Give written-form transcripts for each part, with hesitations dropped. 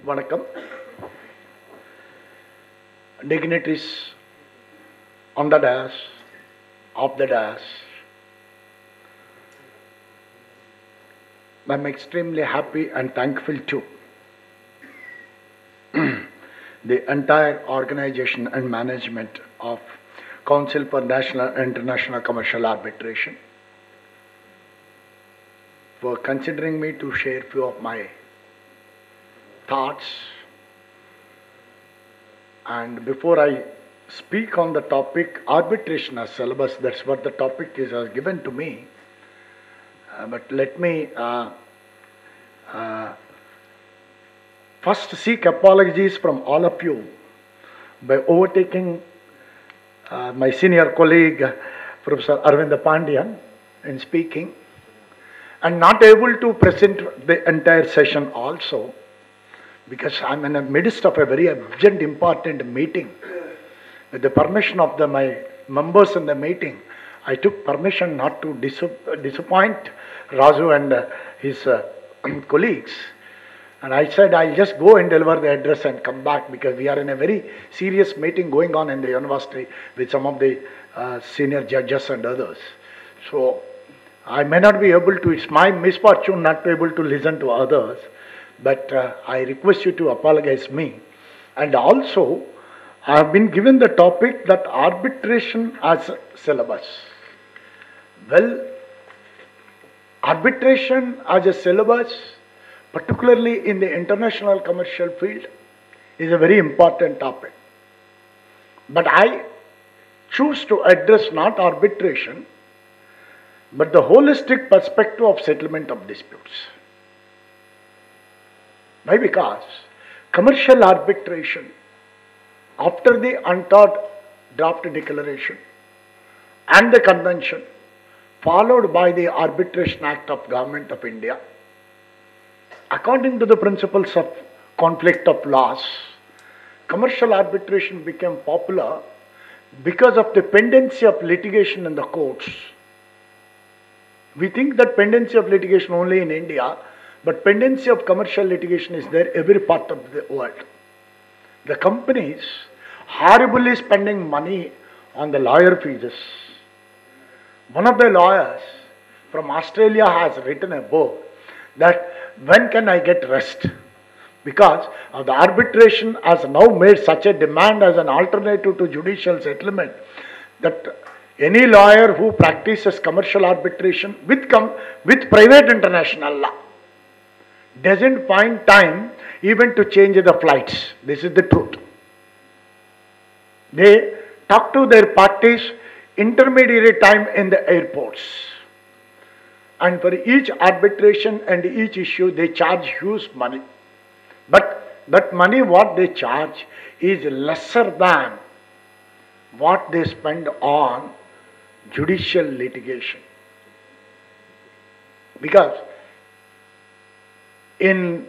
Vanakkam, dignitaries on the dais, off the dais. I'm extremely happy and thankful to the entire organization and management of Council for National and International Commercial Arbitration for considering me to share few of my thoughts. And before I speak on the topic arbitration as syllabus, that's what the topic is as given to me. But let me first seek apologies from all of you by overtaking my senior colleague, Professor Arvind Pandian, in speaking, and not able to present the entire session also, because I'm in the midst of a very urgent, important meeting. With the permission of my members in the meeting, I took permission not to disappoint Raju and his colleagues. And I said, I'll just go and deliver the address and come back, because we are in a very serious meeting going on in the university with some of the senior judges and others. So I may not be able to, it's my misfortune not to be able to listen to others, but I request you to apologize me. And also, I have been given the topic that arbitration as syllabus. Well, arbitration as a syllabus, particularly in the international commercial field, is a very important topic. But I choose to address not arbitration, but the holistic perspective of settlement of disputes. Why? Because commercial arbitration, after the UNCTAD draft declaration and the convention, followed by the Arbitration Act of Government of India, according to the principles of conflict of laws, commercial arbitration became popular because of the pendency of litigation in the courts. We think that pendency of litigation only in India, but pendency of commercial litigation is there every part of the world. The companies horribly spending money on the lawyer fees. One of the lawyers from Australia has written a book that when can I get rest? Because the arbitration has now made such a demand as an alternative to judicial settlement that any lawyer who practices commercial arbitration with private international law doesn't find time even to change the flights. This is the truth. They talk to their parties intermediary time in the airports. And for each arbitration and each issue, they charge huge money. But that money what they charge is lesser than what they spend on judicial litigation. Because in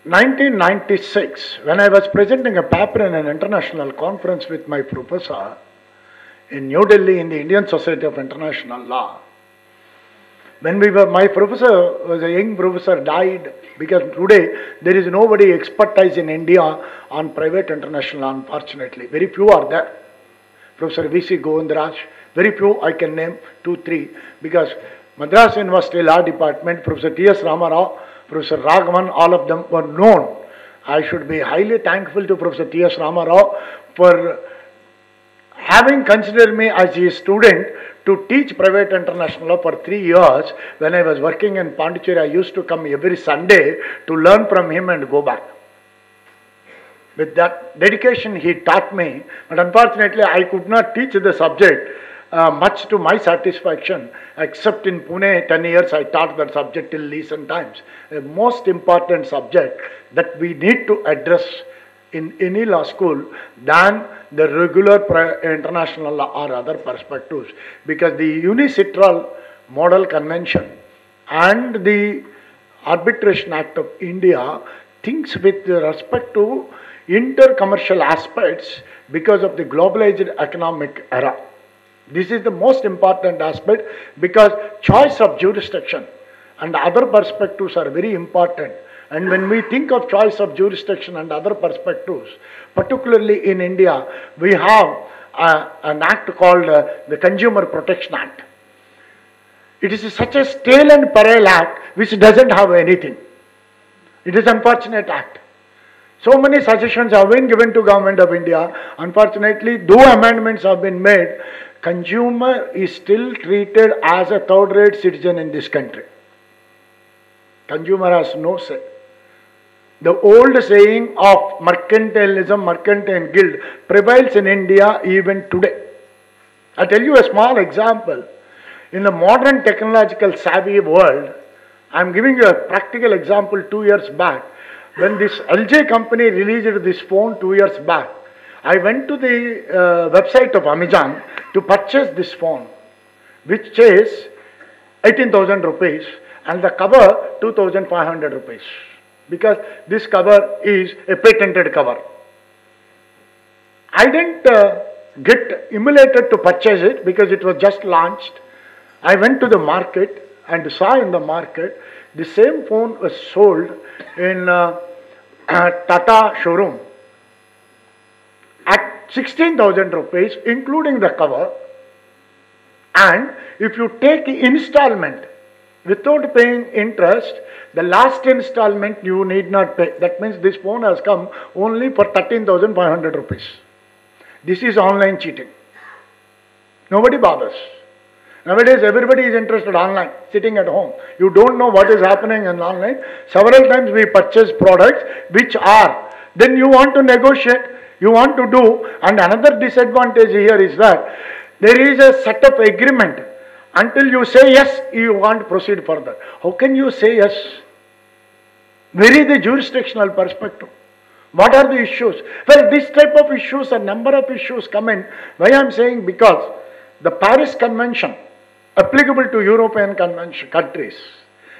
1996, when I was presenting a paper in an international conference with my professor in New Delhi in the Indian Society of International Law, my professor was a young professor, died, because today there is nobody expertise in India on private international, unfortunately. Very few are there. Professor V.C. Govindaraj, very few I can name, 2, 3, because Madras University Law Department, Professor T.S. Ramarao, Professor Raghavan, all of them were known. I should be highly thankful to Professor T.S. Ramarao for having considered me as his student to teach private international law for 3 years. When I was working in Pondicherry, I used to come every Sunday to learn from him and go back. With that dedication, he taught me, but unfortunately, I could not teach the subject much to my satisfaction, except in Pune, 10 years I taught that subject till recent times. The most important subject that we need to address in any law school than the regular international law or other perspectives, because the UNICITRAL Model Convention and the Arbitration Act of India thinks with respect to inter-commercial aspects because of the globalized economic era. This is the most important aspect, because choice of jurisdiction and other perspectives are very important. And when we think of choice of jurisdiction and other perspectives, particularly in India, we have an act called the Consumer Protection Act. It is such a stale and puerile act which doesn't have anything. It is an unfortunate act. So many suggestions have been given to Government of India. Unfortunately, though amendments have been made, consumer is still treated as a third-rate citizen in this country. Consumer has no say. The old saying of mercantilism, mercantile guild prevails in India even today. I'll tell you a small example. In the modern technological savvy world, I'm giving you a practical example 2 years back. When this LG company released this phone 2 years back, I went to the website of Amazon to purchase this phone, which is 18,000 rupees and the cover 2,500 rupees. Because this cover is a patented cover. I didn't get emulated to purchase it because it was just launched. I went to the market and saw in the market the same phone was sold in Tata showroom at 16,000 rupees including the cover, and if you take installment without paying interest, the last installment you need not pay. That means this phone has come only for 13,500 rupees. This is online cheating. Nobody bothers. Nowadays everybody is interested online, sitting at home. You don't know what is happening in online. Several times we purchase products which are, then you want to negotiate, you want to do, and another disadvantage here is that there is a set of agreement. Until you say yes, you want to proceed further. How can you say yes? Where is the jurisdictional perspective? What are the issues? Well, this type of issues, a number of issues come in. Why I am saying? Because the Paris Convention, applicable to European convention countries,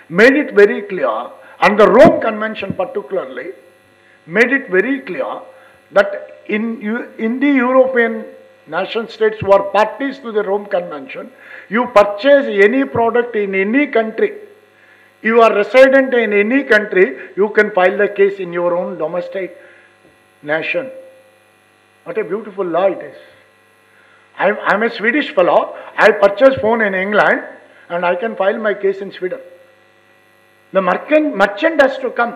made it very clear, and the Rome Convention particularly, made it very clear that in the European nation states who are parties to the Rome Convention, you purchase any product in any country, you are resident in any country, you can file the case in your own domestic nation. What a beautiful law it is. I'm a Swedish fellow, I purchase phone in England and I can file my case in Sweden. The merchant has to come.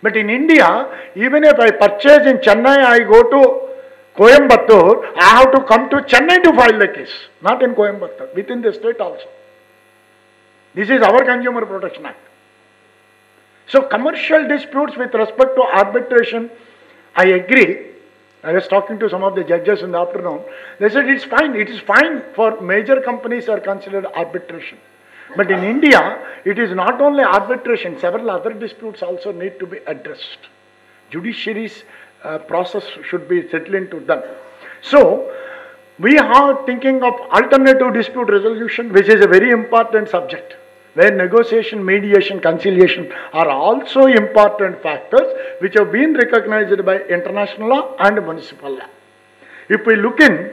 But in India, even if I purchase in Chennai, I go to Coimbatore, I have to come to Chennai to file the case, not in Coimbatore, within the state also. This is our Consumer Protection Act. So commercial disputes with respect to arbitration, I agree. I was talking to some of the judges in the afternoon. They said it's fine. It is fine for major companies are considered arbitration. But in India, it is not only arbitration, several other disputes also need to be addressed. Judiciary's process should be settled into them. So, we are thinking of alternative dispute resolution, which is a very important subject, where negotiation, mediation, conciliation are also important factors which have been recognized by international law and municipal law. If we look in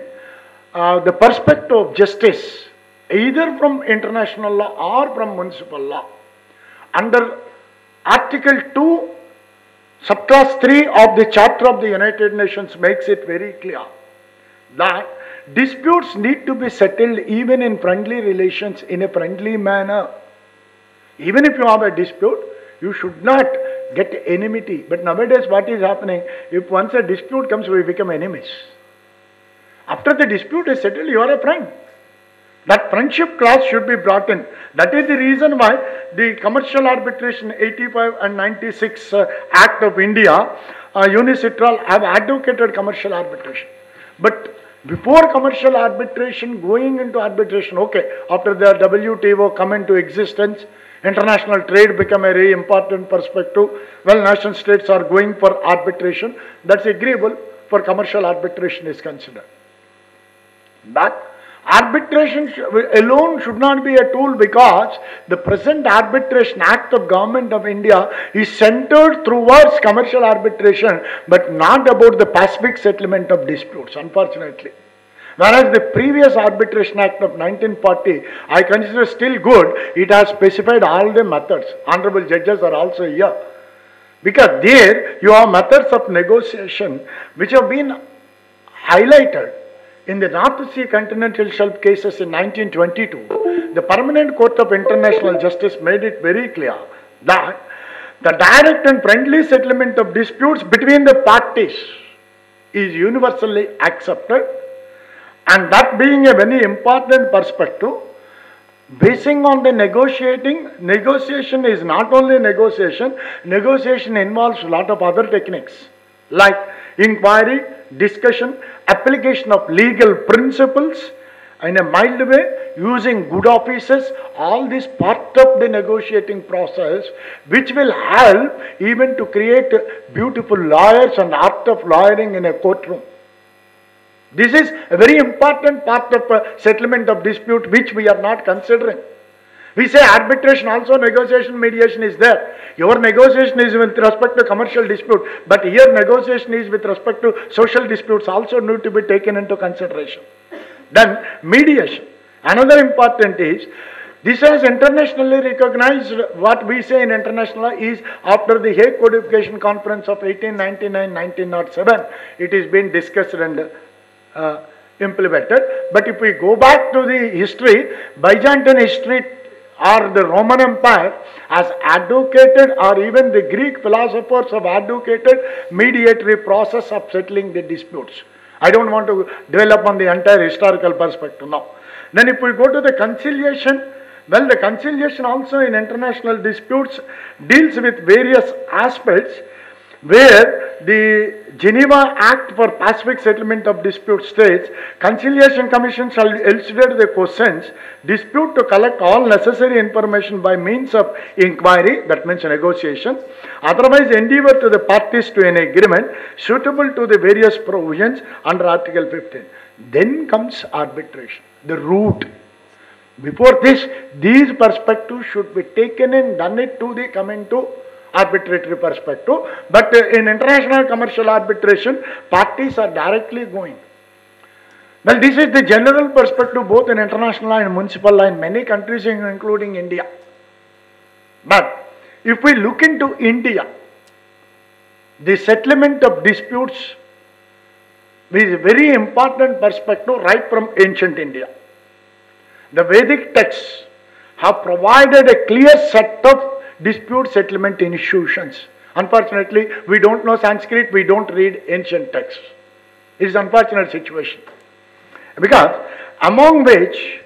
the perspective of justice, either from international law or from municipal law, under Article 2, Subclass 3 of the Charter of the United Nations makes it very clear that disputes need to be settled even in friendly relations in a friendly manner. Even if you have a dispute, you should not get enmity. But nowadays what is happening, if once a dispute comes, we become enemies. After the dispute is settled, you are a friend. That friendship clause should be brought in. That is the reason why the Commercial Arbitration 85 and 96 Act of India, UNICITRAL, have advocated commercial arbitration. But before commercial arbitration, going into arbitration, okay, after the WTO come into existence, international trade become a very important perspective. Well, nation states are going for arbitration. That's agreeable for commercial arbitration is considered. But arbitration alone should not be a tool, because the present Arbitration Act of Government of India is centered towards commercial arbitration, but not about the pacific settlement of disputes, unfortunately. Whereas the previous Arbitration Act of 1940, I consider still good. It has specified all the methods. Honorable judges are also here. Because there you have methods of negotiation which have been highlighted. In the North Sea Continental Shelf cases in 1922, the Permanent Court of International Justice made it very clear that the direct and friendly settlement of disputes between the parties is universally accepted, and that being a very important perspective, basing on the negotiation is not only negotiation involves a lot of other techniques like inquiry, discussion, application of legal principles in a mild way, using good offices, all this part of the negotiating process, which will help even to create beautiful lawyers and art of lawyering in a courtroom. This is a very important part of settlement of dispute which we are not considering. We say arbitration also, negotiation, mediation is there. Your negotiation is with respect to commercial dispute, but here negotiation is with respect to social disputes also need to be taken into consideration. Then mediation. Another important is, this has internationally recognized. What we say in international law is, after the Hague Codification Conference of 1899-1907, it is being discussed and implemented. But if we go back to the history, Byzantine history or the Roman Empire has advocated, or even the Greek philosophers have advocated, mediatory process of settling the disputes. I don't want to dwell upon the entire historical perspective now. Then if we go to the conciliation, well, the conciliation also in international disputes deals with various aspects, where the Geneva Act for Pacific Settlement of Disputes states, conciliation commission shall elucidate the questions, dispute to collect all necessary information by means of inquiry, that means negotiation, otherwise endeavor to the parties to an agreement suitable to the various provisions under Article 15. Then comes arbitration, the route. Before this, these perspectives should be taken and done it to the coming to arbitratory perspective, but in international commercial arbitration, parties are directly going. Well, this is the general perspective both in international law and municipal law in many countries, including India. But if we look into India, the settlement of disputes is a very important perspective right from ancient India. The Vedic texts have provided a clear set of dispute settlement institutions. Unfortunately, we don't know Sanskrit, we don't read ancient texts. It is an unfortunate situation. Because among which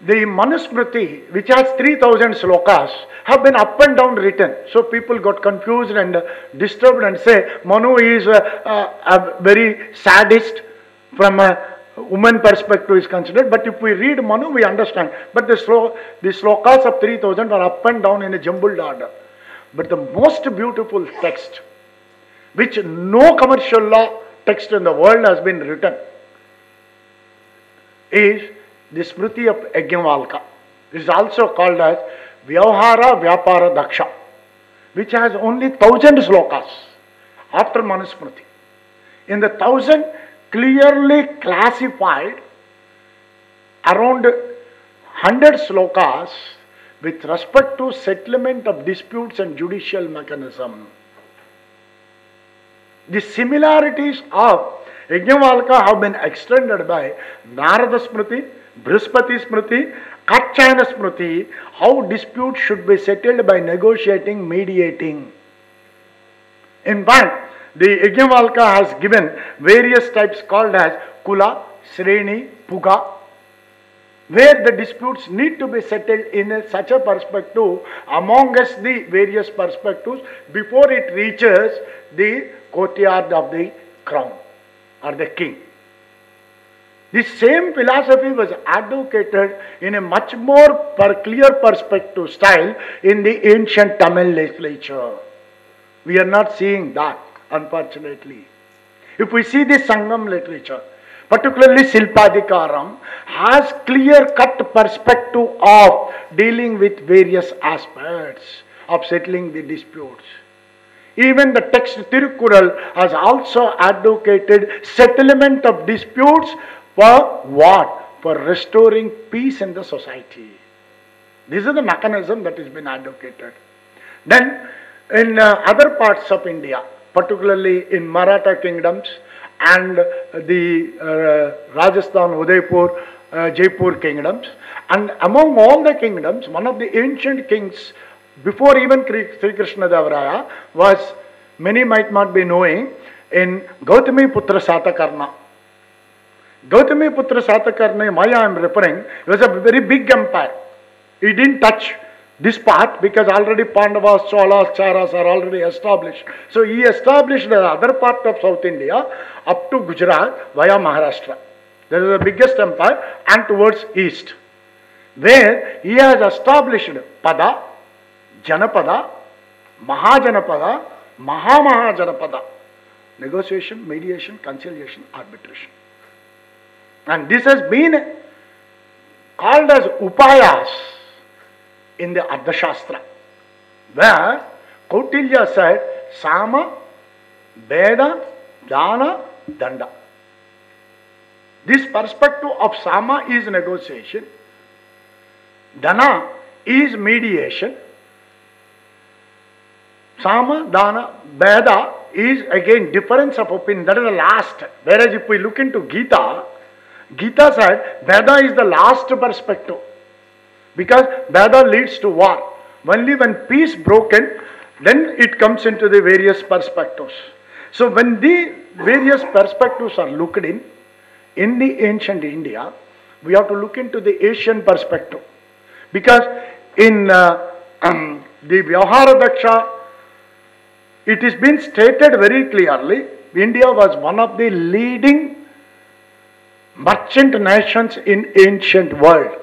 the Manusmriti, which has 3000 slokas, have been up and down written. So people got confused and disturbed and say Manu is a very sadist from a woman perspective is considered. But if we read Manu, we understand. But the slokas of 3000 are up and down in a jumbled order. But the most beautiful text, which no commercial law text in the world has been written, is the Smriti of Yajnavalkya. It is also called as Vyavhara Vyapara Daksha, which has only 1000 slokas after Manusmriti. In the 1000, clearly classified around 100 slokas with respect to settlement of disputes and judicial mechanism. The similarities of Yajnavalkya have been extended by Narada Smriti, Brihaspati Smriti, Kachayana Smriti, how disputes should be settled by negotiating, mediating. In fact, the Yajnavalkya has given various types called as Kula, Sreni, Puga, where the disputes need to be settled in such a perspective amongst the various perspectives before it reaches the courtyard of the crown or the king. This same philosophy was advocated in a much more clear perspective style in the ancient Tamil legislature. We are not seeing that, unfortunately. If we see the Sangam literature, particularly Silpadikaram, has clear-cut perspective of dealing with various aspects of settling the disputes. Even the text Tirukkural has also advocated settlement of disputes For what? For restoring peace in the society. This is the mechanism that has been advocated. Then, in other parts of India, particularly in Maratha kingdoms and the Rajasthan, Udaipur, Jaipur kingdoms, and among all the kingdoms, one of the ancient kings, before even Sri Krishna Devaraya, was, many might not be knowing, in Gautami Putra Satakarna. Gautami Putra Satakarna, why I am referring, was a very big empire. He didn't touch this part because already Pandavas, Cholas, Charas are already established. So he established the other part of South India up to Gujarat via Maharashtra. That is the biggest empire, and towards east, where he has established Pada, Janapada, Mahajanapada, Mahamahajanapada. Negotiation, mediation, conciliation, arbitration. And this has been called as Upayas in the Ardhashastra, where Kautilya said Sama, Veda, Dana, Danda. This perspective of Sama is negotiation, Dana is mediation, Sama, Dana, Veda is again difference of opinion. That is the last. Whereas if we look into Gita, Gita said Veda is the last perspective. Because Veda leads to war. Only when peace broken, then it comes into the various perspectives. So when the various perspectives are looked in the ancient India, we have to look into the Asian perspective. Because in the Vyavahara Daksha, it has been stated very clearly, India was one of the leading merchant nations in ancient world.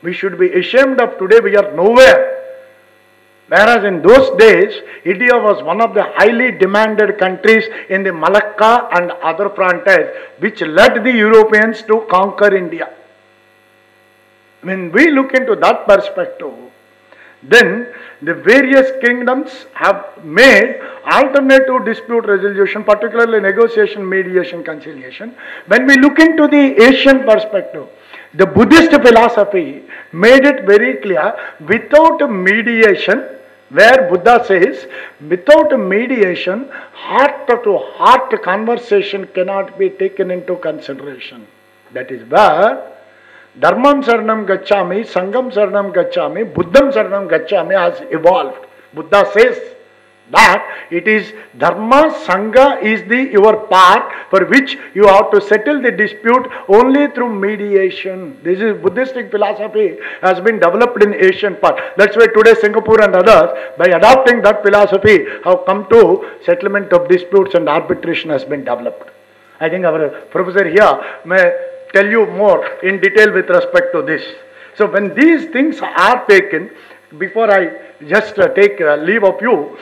We should be ashamed of today, we are nowhere. Whereas in those days, India was one of the highly demanded countries in the Malacca and other frontiers, which led the Europeans to conquer India. When we look into that perspective, then the various kingdoms have made alternative dispute resolution, particularly negotiation, mediation, conciliation. When we look into the Asian perspective, the Buddhist philosophy made it very clear, without mediation, where Buddha says, without mediation, heart-to-heart conversation cannot be taken into consideration. That is where Dharmam Saranam Gacchami, Sangam Saranam Gacchami, Buddham Saranam Gacchami has evolved. Buddha says that it is Dharma, Sangha is your part for which you have to settle the dispute only through mediation. This is Buddhistic philosophy has been developed in Asian part. That's why today Singapore and others, by adopting that philosophy, have come to settlement of disputes and arbitration has been developed. I think our professor here may tell you more in detail with respect to this. So when these things are taken, before I just take leave of you,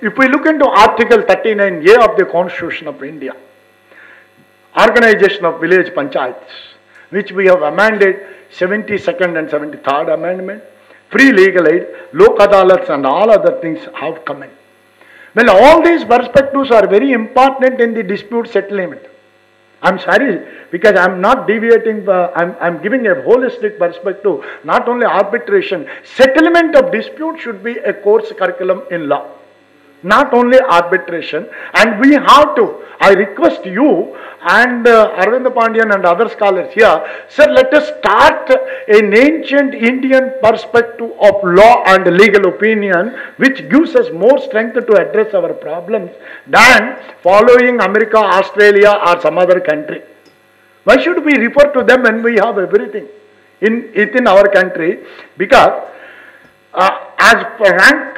if we look into Article 39A of the Constitution of India, Organization of Village Panchayats, which we have amended 72nd and 73rd Amendment, free legal aid, Lok Adalats and all other things have come in. Well, all these perspectives are very important in the dispute settlement. I'm sorry, because I'm not deviating, I'm giving a holistic perspective, not only arbitration. Settlement of dispute should be a course curriculum in law, not only arbitration. And we have to, I request you and Arvind Pandian and other scholars here, sir, let us start an ancient Indian perspective of law and legal opinion, which gives us more strength to address our problems than following America, Australia or some other country. Why should we refer to them when we have everything within our country? Because as Frank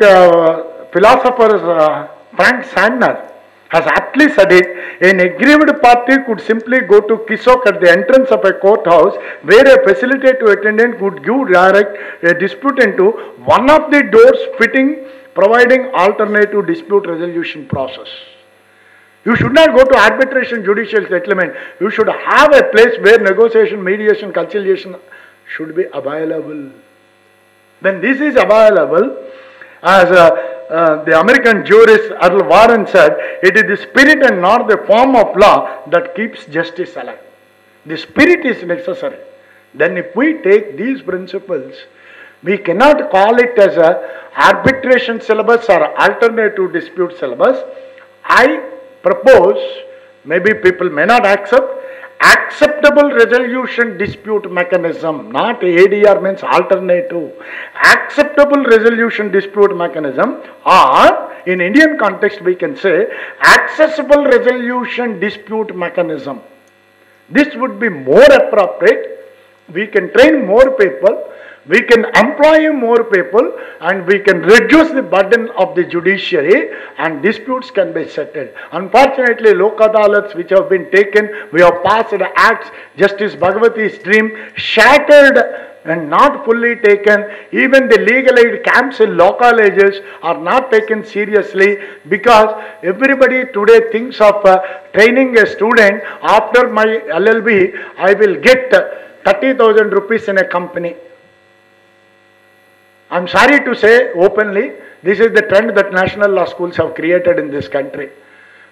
philosopher Frank Sandner has aptly said it, an aggrieved party could simply go to Kisok at the entrance of a courthouse where a facilitative attendant could give direct a dispute into one of the doors fitting, providing alternative dispute resolution process. You should not go to arbitration, judicial settlement. You should have a place where negotiation, mediation, conciliation should be available. When this is available, as the American jurist Earl Warren said, it is the spirit and not the form of law that keeps justice alive. The spirit is necessary. Then if we take these principles, we cannot call it as a arbitration syllabus or alternative dispute syllabus. I propose, maybe people may not accept, acceptable resolution dispute mechanism, not ADR means alternative. Acceptable resolution dispute mechanism, or in Indian context we can say accessible resolution dispute mechanism. This would be more appropriate. We can train more people, we can employ more people, and we can reduce the burden of the judiciary, and disputes can be settled. Unfortunately, Lok Adalats which have been taken, we have passed acts, Justice Bhagwati's dream, shattered and not fully taken. Even the legal aid camps in law colleges are not taken seriously, because everybody today thinks of training a student. After my LLB, I will get 30,000 rupees in a company. I am sorry to say openly, this is the trend that national law schools have created in this country.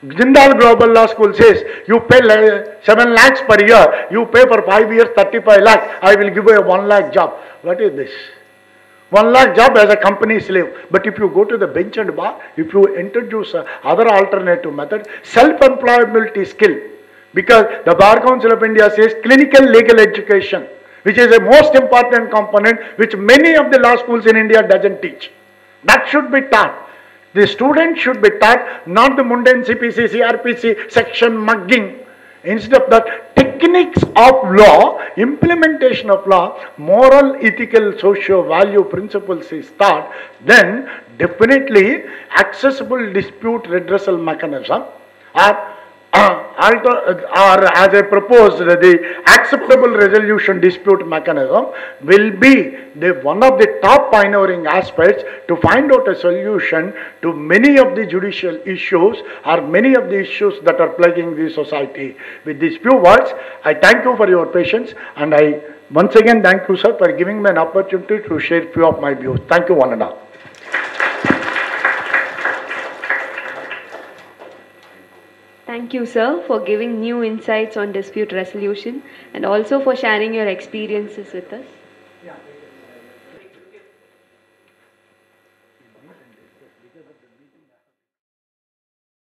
Jindal Global Law School says, you pay 7 lakhs per year, you pay for 5 years 35 lakhs, I will give you a 1 lakh job. What is this? 1 lakh job as a company slave. But if you go to the bench and bar, if you introduce other alternative method, self-employability skill, because the Bar Council of India says clinical legal education, which is a most important component which many of the law schools in India doesn't teach. That should be taught. The student should be taught, not the mundane CPC, CRPC, section mugging. Instead of that, techniques of law, implementation of law, moral, ethical, socio-value principles is taught, then definitely accessible dispute redressal mechanism or as I proposed, the acceptable resolution dispute mechanism will be one of the top pioneering aspects to find out a solution to many of the judicial issues or many of the issues that are plaguing the society. With these few words, I thank you for your patience, and I once again thank you, sir, for giving me an opportunity to share few of my views. Thank you, one and all. Thank you, sir, for giving new insights on dispute resolution and also for sharing your experiences with us.